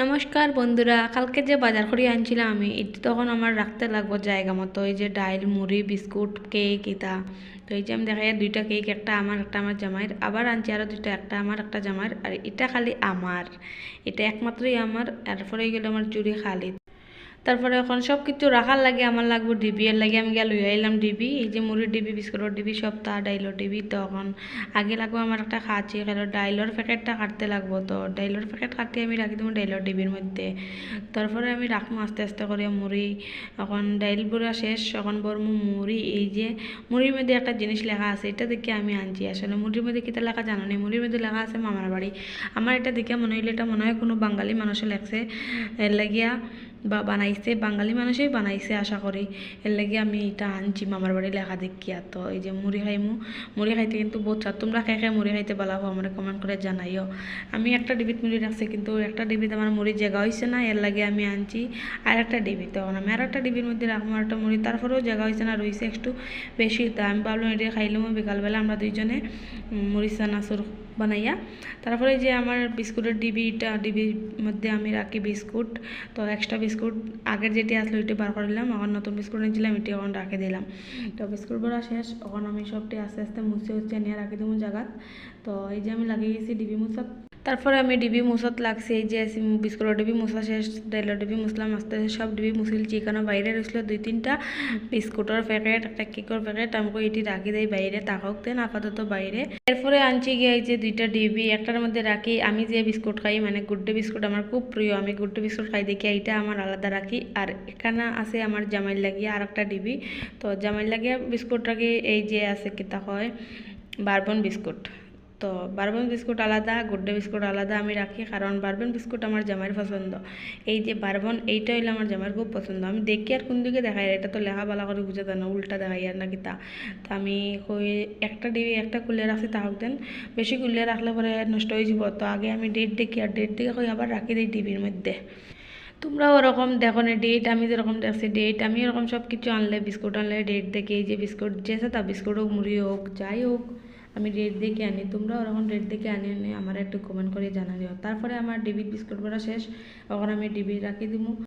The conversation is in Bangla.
নমস্কার বন্ধুরা, কালকে যে বাজার করে আনছিলাম আমি এটি তখন আমার রাখতে লাগবো জায়গা মতো। এই যে ডাইল, মুড়ি, বিস্কুট, কেক ইতা। তো এই যে আমি দেখাই দুইটা কেক, একটা আমার জামাইয়ের, আবার আনছি আরও দুইটা, একটা আমার একটা জামাইয়ের, আর এটা খালি আমার, এটা একমাত্রই আমার। এরপরে গেল আমার চুরি খালি। তারপরে এখন সব কিছু রাখার লাগে আমার লাগবে ডিবি, এর লাগে আমি গেল এলাম ডিবি। এই যে মুড়ির ডিবি, বিস্কুটের ডিবি, সব তা ডাইলর ডিবি। তখন আগে লাগবে আমার একটা খাঁচি, কারণ ডাইলর প্যাকেটটা কাটতে লাগবো। তো ডাইলর প্যাকেট কাটিয়ে আমি রাখি দেবো ডাইলর ডিবির মধ্যে। তারপরে আমি রাখবো আস্তে আস্তে করে মুড়ি। এখন ডাইল বুড়া শেষ, এখন বরমু মুড়ি। এই যে মুড়ির মধ্যে একটা জিনিস লেখা আছে, এটা দেখে আমি আনছি। আসলে মুড়ির মধ্যে কিতা লেখা জানো নি? মুড়ির মধ্যে লেখা আছে মামার বাড়ি। আমার এটা দেখে মনে হইলে এটা মনে হয় কোনো বাঙালি মানুষে লেখছে, এর লাগিয়া বা বানাইছে, বাঙালি মানুষই বানাইছে আশা করি। এর লাগে আমি এটা আনছি মামার বাড়ি লেখা দেখিয়া। তো এই যে মুড়ি খাইমু, মুড়ি খাইতে কিন্তু বহুত স্বাদ। তোমরা খাই খাই মুড়ি খাইতে ভালো আমার কমেন্ট করে জানাইও। আমি একটা ডিবিত মুড়ি রাখছি, কিন্তু একটা ডিবিতে আমার মুড়ি জায়গা হয়েছে না, এর লাগে আমি আনছি আর একটা ডিবি। তখন আমি আর একটা ডিবির মধ্যে রাখবো একটা মুড়ি, তারপরেও জায়গা হয়েছে না, রয়েছে একটু বেশি। তা আমি ভাবলাম এটা খাইলাম বিকালবেলা আমরা দুইজনে মুড়ি চানাচুর বানাইয়া। তারপরে যে আমার বিস্কুটের ডিবিটা, ডিবির মধ্যে আমি রাখি বিস্কুট। তো এক্সট্রা বিস্কুট আগের যেটি আসলো ওইটি বার করে দিলাম, এখন নতুন বিস্কুট নিয়েছিলাম এটি এখন রাখে দিলাম। তো বিস্কুট ভরা শেষ, এখন আমি সবটি আস্তে আস্তে মুছে নিয়ে রাখি দেবো জায়গাত। তো এই যে আমি লাগিয়ে গেছি ডিবি মুছাত। তারপরে আমি ডিবি মুছত লাগছি। এই যে বিস্কুটের ডিবি মুছা শেষ, ডাইলের ডিবি মুছলাম আস্তে আস্তে, সব ডিবি মুছিলছি। এখানে বাইরে রয়েছিল দুই তিনটা বিস্কুটের প্যাকেট, একটা কেকের প্যাকেট, আমাকে এটি রাখি দেয় বাইরে, তাকাওক দেন আপাতত বাইরে। এরপরে আনছি গিয়ে এই যে দুইটা ডিবি, একটার মধ্যে রাখি আমি যে বিস্কুট খাই, মানে গুড ডে বিস্কুট আমার খুব প্রিয়, আমি গুড ডে বিস্কুট খাই দেখি এইটা আমার আলাদা রাখি। আর এখানে আছে আমার জামাইয়ের লাগিয়ে আর একটা ডিবি। তো জামাইয়ের লাগিয়ে বিস্কুট রাখি এই যে আছে কিতা হয় বারবন বিস্কুট। তো বারবন বিস্কুট আলাদা, গুড ডে বিস্কুট আলাদা আমি রাখি, কারণ বারবন বিস্কুট আমার জামাইয়ের পছন্দ। এই যে বারবন এইটা হইলে আমার জামাইয়ের খুব পছন্দ। আমি দেখি আর কোন দিকে দেখাই, এটা তো লেখা বালা করে বুঝে না, উল্টা দেখাই আর নাকি তা। তো আমি কই একটা ডিবি একটা খুলে রাখছি, তাহক দেন বেশি খুলে রাখলে পরে নষ্ট হয়ে যাব। তো আগে আমি ডেট দেখি, আর ডেট দেখে কই আবার রাখি দিই ডিবির মধ্যে। তোমরাও ওরকম দেখো না ডেট, আমি যেরকম দেখছি ডেট, আমি এরকম সব কিছু আনলে বিস্কুট আনলে ডেট দেখে, এই যে বিস্কুট যেছে তা বিস্কুট হোক মুড়ি হোক যাই হোক আমি ডেট দেখে আনি। তোমরা ওরকম ডেট দেখে আনি আমার একটু কমেন্ট করে জানালিও। তারপরে আমার ডিবির বিস্কুট ভরা শেষ, এখন আমি ডিবি রাখি দিব।